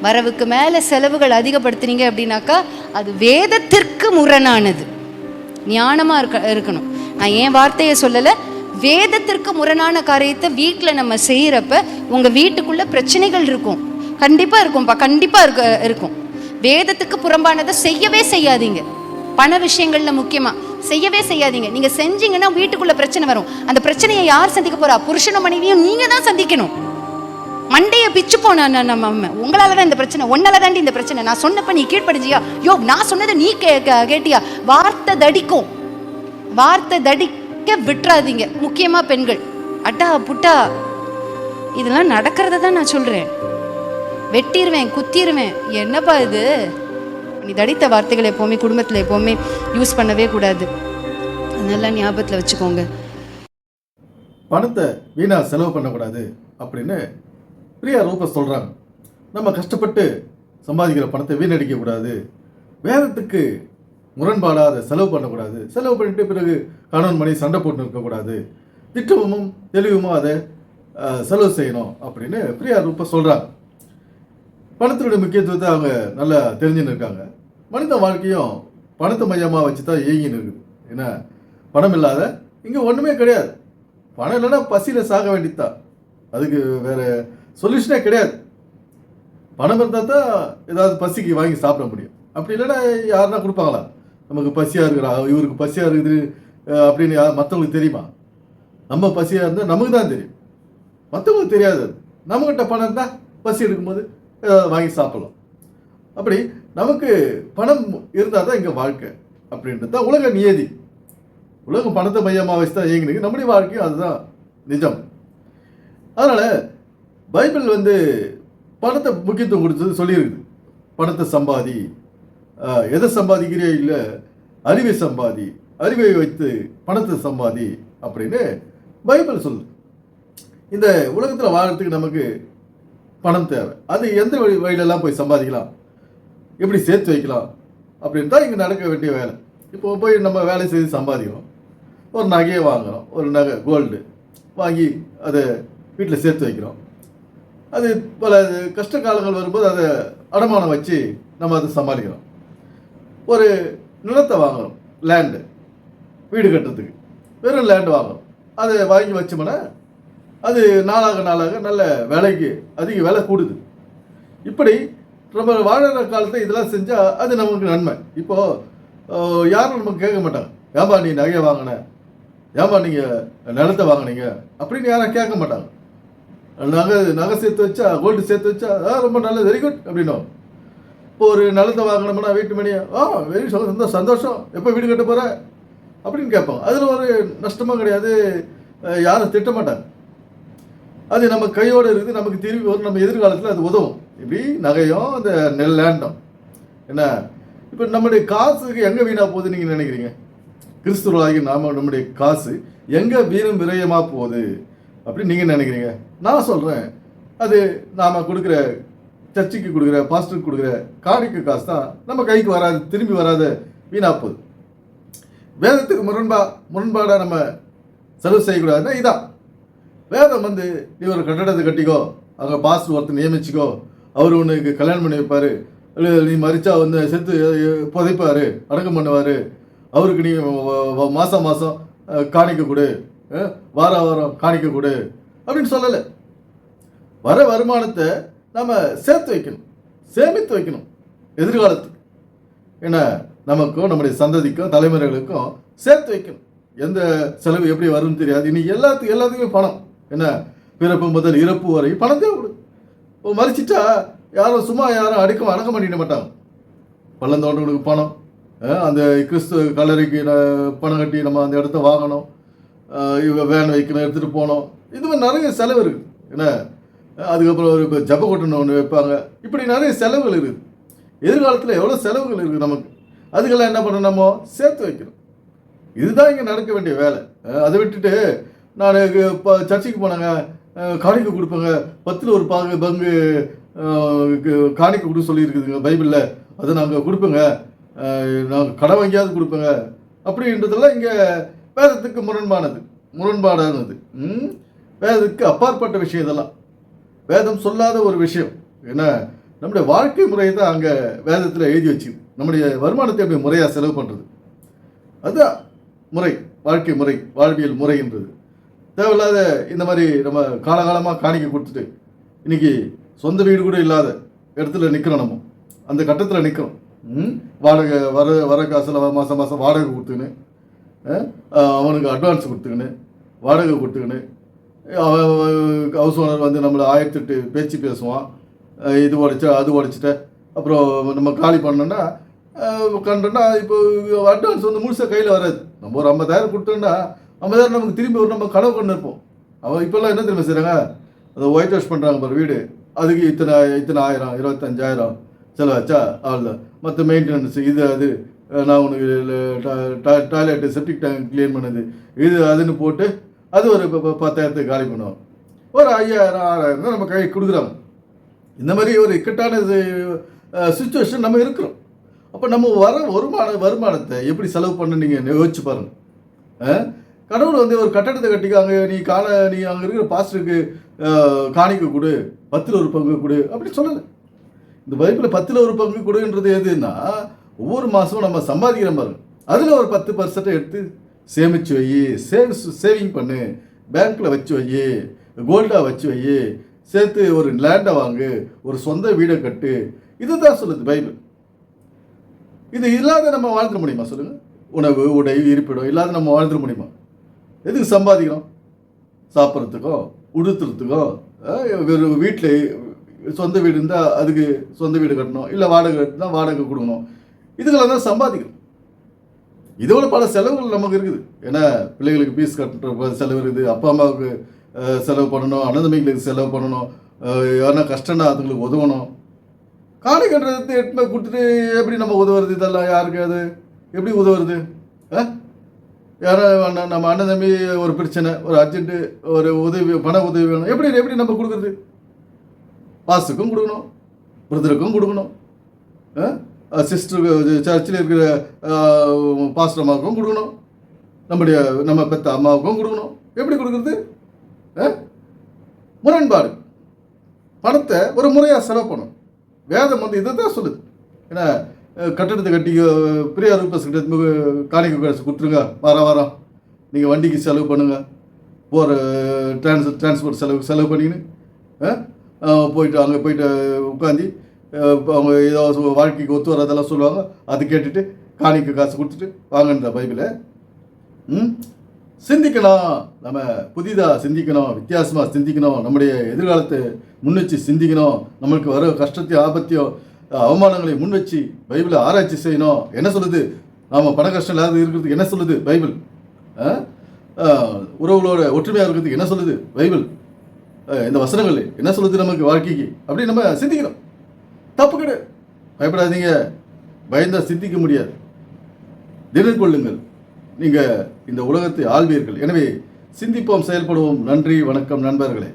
வரவுக்கு மேலே செலவுகள் அதிகப்படுத்துனீங்க அப்படின்னாக்கா அது வேதத்திற்கு முரணானது. ஞானமாக இருக்கணும். நான் என் வார்த்தையை சொல்லலை, வேதத்திற்கு முரணான காரியத்தை வீட்டில் நம்ம செய்கிறப்ப உங்கள் வீட்டுக்குள்ளே பிரச்சனைகள் இருக்கும். கண்டிப்பாக இருக்கும்ப்பா, கண்டிப்பாக இருக்கும். வேதத்துக்கு புறம்பானதை செய்யவே செய்யாதீங்க. பண விஷயங்கள்ல முக்கியமாக செய்யவே செய்யாதீங்க. நீங்கள் செஞ்சீங்கன்னா வீட்டுக்குள்ளே பிரச்சனை வரும். அந்த பிரச்சனையை யார் சந்திக்க போகிறா? புருஷனும் மனைவியும் நீங்கள் தான் சந்திக்கணும். மண்டையை பிச்சு போன நம்ம உங்களால தான் இந்த பிரச்சனை, உன்னால தாண்டி இந்த பிரச்சனை, நான் சொன்னப்ப நீ கீழ்படிச்சியா, யோ நான் சொன்னதை நீ கேட்டியா. வார்த்தை தடிக்கும். வார்த்தை தடிக்க விட்டுறாதீங்க. முக்கியமா பெண்கள். அட்டா புட்டா இதெல்லாம் நடக்கிறத தான் நான் சொல்றேன். வெட்டிடுவேன், குத்திடுவேன். என்னப்பா இது? நீ தடித்த வார்த்தைகள் எப்போவுமே குடும்பத்தில் எப்போவுமே யூஸ் பண்ணவே கூடாது. அதெல்லாம் ஞாபகத்தில் வச்சுக்கோங்க. பணத்தை வீணா செலவு பண்ணக்கூடாது அப்படின்னு பிரியா ரூபஸ் சொல்கிறாங்க. நம்ம கஷ்டப்பட்டு சம்பாதிக்கிற பணத்தை வீணடிக்கக்கூடாது, வேதத்துக்கு முரண்பாடாத செலவு பண்ணக்கூடாது, செலவு பண்ணிட்டு பிறகு கணவன் மணி சண்டை போட்டு இருக்கக்கூடாது, திட்டமும் தெளிவுமாக அதை செலவு செய்யணும் அப்படின்னு பிரியா ரூபஸ் சொல்கிறாங்க. பணத்தினுடைய முக்கியத்துவத்தை அவங்க நல்லா தெரிஞ்சுன்னு இருக்காங்க. மனித வாழ்க்கையும் பணத்தை மையமாக வச்சு தான் இயங்கின்னு இருக்குது. ஏன்னா பணம் இல்லாத இங்கே ஒன்றுமே கிடையாது. பணம் இல்லைன்னா பசியில் சாக வேண்டியதுதான். அதுக்கு வேறு சொல்யூஷனே கிடையாது. பணம் இருந்தால் தான் ஏதாவது பசிக்கு வாங்கி சாப்பிட முடியும். அப்படி இல்லைன்னா யாருன்னா கொடுப்பாங்களா? நமக்கு பசியாக இருக்கிறா, இவருக்கு பசியாக இருக்குது அப்படின்னு மற்றவங்களுக்கு தெரியுமா? நம்ம பசியாக இருந்தால் நமக்கு தான் தெரியும், மற்றவங்களுக்கு தெரியாது. நம்மகிட்ட பணம் இருந்தால் பசி எடுக்கும்போது ஏதாவது வாங்கி சாப்பிடலாம். அப்படி நமக்கு பணம் இருந்தால் தான் இங்கே வாழ்க்கை அப்படின்றது தான் உலக நியதி. உலகம் பணத்தை மையமாக வச்சு தான் இயங்கினது. நம்முடைய வாழ்க்கையும் அதுதான் நிஜம். அதனால் பைபிள் பணத்தை முக்கியத்துவம் கொடுத்தது சொல்லியிருக்குது. பணத்தை சம்பாதி, எதை சம்பாதிக்கிறியோ இல்லை அறிவை சம்பாதி, அறிவை வைத்து பணத்தை சம்பாதி அப்படின்னு பைபிள் சொல்லுது. இந்த உலகத்தில் வாழறதுக்கு நமக்கு பணம் தேவை. அது எந்த வழியிலெல்லாம் போய் சம்பாதிக்கலாம், எப்படி சேர்த்து வைக்கலாம் அப்படின்னு தான் இங்கே நடக்க வேண்டிய வேலை. இப்போ போய் நம்ம வேலை செய்து சம்பாதிக்கிறோம். ஒரு நகையை வாங்குகிறோம், ஒரு நகை கோல்டு வாங்கி அதை வீட்டில் சேர்த்து வைக்கிறோம். அது பல கஷ்ட காலங்கள் வரும்போது அதை அடமானம் வச்சு நம்ம அதை சமாளிக்கிறோம். ஒரு நிலத்தை வாங்குகிறோம், லேண்டு, வீடு கட்டுறதுக்கு வெறும் லேண்டு வாங்குகிறோம். அதை வாங்கி வச்சோம்னா அது நாளாக நாளாக நல்ல விலைக்கு அதிக விலை கூடுது. இப்படி நம்ம வாழற காலத்தில் இதெல்லாம் செஞ்சால் அது நமக்கு நன்மை. இப்போது யாரும் நமக்கு கேட்க மாட்டாங்க, ஏன்பா நீ நகையை வாங்கின, ஏன்பா நீங்கள் நிலத்தை வாங்கினீங்க அப்படின்னு யாரும் கேட்க மாட்டாங்க. நகை சேர்த்து வச்சா, கோல்டு சேர்த்து வச்சா ரொம்ப நல்லது, வெரி குட் அப்படின்னும். இப்போ ஒரு நிலத்தை வாங்கினோம்னா வீட்டு மணியை வெரி சந்தோஷம், எப்போ வீடு கட்ட போகிற அப்படின்னு கேட்பாங்க. அதில் ஒரு நஷ்டமாக கிடையாது, யாரும் திட்ட மாட்டாங்க. அது நம்ம கையோடு இருக்குது, நமக்கு திரும்பி வரும், நம்ம எதிர்காலத்தில் அது உதவும். இப்படி நகையும் அந்த லேண்டும் என்ன. இப்போ நம்முடைய காசுக்கு எங்கே வீணாக போகுது நீங்கள் நினைக்கிறீங்க? கிறிஸ்துவர்களாகி நம்முடைய காசு எங்கே வீணும் விரயமாக போகுது அப்படின்னு நீங்கள் நினைக்கிறீங்க? நான் சொல்கிறேன், அது நாம் கொடுக்குற சர்ச்சுக்கு கொடுக்குற, பாஸ்டருக்கு கொடுக்குற காணிக்கை காசு தான் நம்ம கைக்கு வராது, திரும்பி வராத வீணாக போகுது. வேதத்துக்கு முரண்பாடாக நம்ம செலவு செய்யக்கூடாதுன்னா இதான். வேதம் நீ ஒரு கட்டடத்தை கட்டிக்கோ, அங்கே பாஸ்டர் ஒருத்தர் நியமிச்சிக்கோ, அவர் உனக்கு கல்யாணம் பண்ணி வைப்பார், நீ மறிச்சா செத்து புதைப்பார், அடக்கம் பண்ணுவார், அவருக்கு நீ மாதம் மாதம் காணிக்க கொடு, வாரம் காணிக்க கொடு அப்படின்னு சொல்லலை. வர வருமானத்தை நம்ம சேர்த்து வைக்கணும், சேமித்து வைக்கணும் எதிர்காலத்துக்கு. ஏன்னா நமக்கும் நம்முடைய சந்ததிக்கும் தலைமுறைகளுக்கும் சேர்த்து வைக்கணும். எந்த செலவு எப்படி வரும்னு தெரியாது. இன்னைக்கு எல்லாத்துக்குமே பணம். என்ன, பிறப்பு முதல் இறப்பு வரை பணம் தேவைப்படுது. இப்போ மறிச்சிட்டா யாரும் சும்மா யாரும் அடக்கம் பண்ணிட மாட்டாங்க. பள்ளம் தோண்டவனுக்கு பணம், அந்த கிறிஸ்துவ கல்லறைக்கு பணம் கட்டி நம்ம அந்த இடத்த வாங்கணும், வேன் வைக்கணும், எடுத்துகிட்டு போகணும். இது மாதிரி நிறைய செலவு இருக்குது. என்ன, அதுக்கப்புறம் ஒரு ஜப கொட்டணும் ஒன்று வைப்பாங்க. இப்படி நிறைய செலவுகள் இருக்குது. எதிர்காலத்தில் எவ்வளோ செலவுகள் இருக்குது நமக்கு. அதுக்கெல்லாம் என்ன பண்ணணும், நம்ம சேர்த்து வைக்கணும். இதுதான் இங்கே நடக்க வேண்டிய வேலை. அதை விட்டுட்டு நான் இப்போ சர்ச்சைக்கு போனாங்க, காணிக்கை கொடுப்பாங்க, 10ல் ஒரு பங்கு காணிக்கை கொடுக்க சொல்லியிருக்குதுங்க பைபிளில், அதை நாங்கள் கொடுப்போங்க, நாங்கள் கடை வாங்கியாவது கொடுப்போங்க அப்படின்றதெல்லாம் இங்கே வேதத்துக்கு முரண்பாடானது. வேதத்துக்கு அப்பாற்பட்ட விஷயம் இதெல்லாம். வேதம் சொல்லாத ஒரு விஷயம். ஏன்னா நம்முடைய வாழ்க்கை முறையை தான் அங்கே வேதத்தில் எழுதி வச்சுக்குது. நம்முடைய வருமானத்தை எப்படி முறையாக செலவு பண்ணுறது, அதுதான் முறை, வாழ்க்கை முறை, வாழ்வியல் முறைன்றது. தேவையில்லாத இந்த மாதிரி நம்ம காலகாலமாக காணிக்க கொடுத்துட்டு இன்றைக்கி சொந்த வீடு கூட இல்லாத இடத்துல நிற்கிறோம். நம்ம அந்த கட்டத்தில் நிற்கிறோம். வாடகை வர காசில் மாதம் மாதம் வாடகை கொடுத்துக்கின்னு, அவனுக்கு அட்வான்ஸ் கொடுத்துக்கின்னு, வாடகை கொடுத்துக்கின்னு, ஹவுஸ் ஓனர் வந்து நம்மளை 1008 பேச்சு பேசுவான். இது உடைச்ச அது உடைச்சிட்ட அப்புறம் நம்ம காலி பண்ணோன்னா கண்டோன்னா இப்போ அட்வான்ஸ் வந்து முழுசாக கையில் வராது. நம்ம ஒரு 50,000 கொடுத்தோன்னா 50,000 நமக்கு திரும்பி ஒரு நம்ம கனவு கொண்டு இருப்போம். அவன் இப்போல்லாம் என்ன திரும்ப செய்கிறாங்க, அதை ஒயிட் வாஷ் பண்ணுறாங்க பாரு வீடு, அதுக்கு இத்தனை 1000 25,000 செலவாச்சா அவ்வளோ. மற்ற மெயின்டெனன்ஸ் இது அது, நான் உனக்கு டாய்லெட்டு செப்டிக் டேங்க் க்ளீன் பண்ணது இது அதுன்னு போட்டு அது ஒரு 10,000 காலி பண்ணுவோம். ஒரு 5,000 6,000 தான் நம்ம கைக்கு கொடுக்குறாங்க. இந்த மாதிரி ஒரு இக்கட்டான சுச்சுவேஷன் நம்ம இருக்கிறோம். அப்போ நம்ம வருமானத்தை எப்படி செலவு பண்ண நீங்கள் யோசிச்சு பாருங்கள். கடவுள் வந்து ஒரு கட்டடத்தை கட்டிக்க அங்கே நீ அங்கே இருக்கிற பாஸ்டருக்கு காணிக்க கொடு, 10ல் 1 பங்கு கொடு அப்படி சொல்லலை. இந்த பைபிளில் 10ல் 1 பங்கு கொடுன்றது எதுன்னா, ஒவ்வொரு மாதமும் நம்ம சம்பாதிக்கிறோம் பாருங்க, அதில் ஒரு 10% எடுத்து சேமித்து வை, சேவிங் பண்ணு, பேங்க்கில் வச்சு வை, கோல்டாக வச்சு வை, சேர்த்து ஒரு லேண்டை வாங்கு, ஒரு சொந்த வீடை கட்டு. இதுதான் சொல்லுது பைபிள். இது இல்லாத நம்ம வாழ்ந்துட முடியுமா சொல்லுங்கள்? உணவு உடை இருப்பிடம் இல்லாத நம்ம வாழ்ந்துட முடியுமா? எதுக்கு சம்பாதிக்கிறோம்? சாப்பிட்றதுக்கோ உடுத்துறதுக்கோ. வெறும் வீட்டில் சொந்த வீடு இருந்தால் அதுக்கு சொந்த வீடு கட்டணும், இல்லை வாடகை கட்டினா வாடகை கொடுக்கணும். இதுக்கெல்லாம் தான் சம்பாதிக்கணும். இதோட பல செலவுகள் நமக்கு இருக்குது. ஏன்னா பிள்ளைகளுக்கு ஃபீஸ் கட்டுற செலவு இருக்குது, அப்பா அம்மாவுக்கு செலவு பண்ணணும், அண்ணந்தம்பிங்களுக்கு செலவு பண்ணணும், யாருன்னா கஷ்டம்னா அதுங்களுக்கு உதவணும். காணி கட்டுறது எட்டுமே கொடுத்துட்டு எப்படி நம்ம உதவுறது? இதெல்லாம் யாருக்கு அது எப்படி உதவுறது? யாரோ நம்ம அண்ணன் தம்பி ஒரு பிரச்சனை, ஒரு அர்ஜென்ட்டு, ஒரு உதவி, பண உதவி வேணும், எப்படி நம்ம கொடுக்குறது? பாஸ்டருக்கும் கொடுக்கணும், பிரதருக்கும் கொடுக்கணும், சிஸ்டருக்கு சர்ச்சில் இருக்கிற பாஸ்டர் அம்மாவுக்கும் கொடுக்கணும், நம்ம பெத்த அம்மாவுக்கும் கொடுக்கணும். எப்படி கொடுக்குறது? முரண்பாடு. பணத்தை ஒரு முறையாக செலவு பண்ணணும். வேதம் வந்து இதை தான் சொல்லுது. ஏன்னா கட்டடத்தை கட்டி பிரியா ரூபஸ் கிட்ட காணிக்கை காசு கொடுத்துருங்க, வாரம் நீங்கள் வண்டிக்கு செலவு பண்ணுங்கள், போகிற டிரான்ஸ்போர்ட் செலவு பண்ணிக்கின்னு போயிட்டு அங்கே போயிட்டு உட்காந்து அவங்க ஏதோ வாழ்க்கைக்கு ஒத்து வரதெல்லாம் சொல்லுவாங்க. அது கேட்டுட்டு காணிக்கை காசு கொடுத்துட்டு வாங்கன்ற பைபிளை. சிந்திக்கணும், நம்ம புதிதாக சிந்திக்கணும், வித்தியாசமாக சிந்திக்கணும், நம்முடைய எதிர்காலத்தை முன்வச்சு சிந்திக்கணும், நம்மளுக்கு வர கஷ்டத்தையோ ஆபத்தையோ அவமானங்களை முன் வச்சு பைபிளை ஆராய்ச்சி செய்யணும். என்ன சொல்லுது? நாம் பண கஷ்டம் இல்லாத இருக்கிறதுக்கு என்ன சொல்லுது பைபிள்? உறவுகளோட ஒற்றுமையாக இருக்கிறதுக்கு என்ன சொல்லுது பைபிள்? இந்த வசனங்கள் என்ன சொல்லுது நமக்கு வாழ்க்கைக்கு? அப்படி நம்ம சிந்திக்கணும். தப்பு கிடையாது, பயப்படாதீங்க. பயந்தால் சிந்திக்க முடியாது. திடன் கொள்ளுங்கள், நீங்கள் இந்த உலகத்தை ஆள்வீர்கள். எனவே சிந்திப்போம், செயல்படுவோம். நன்றி, வணக்கம் நண்பர்களே.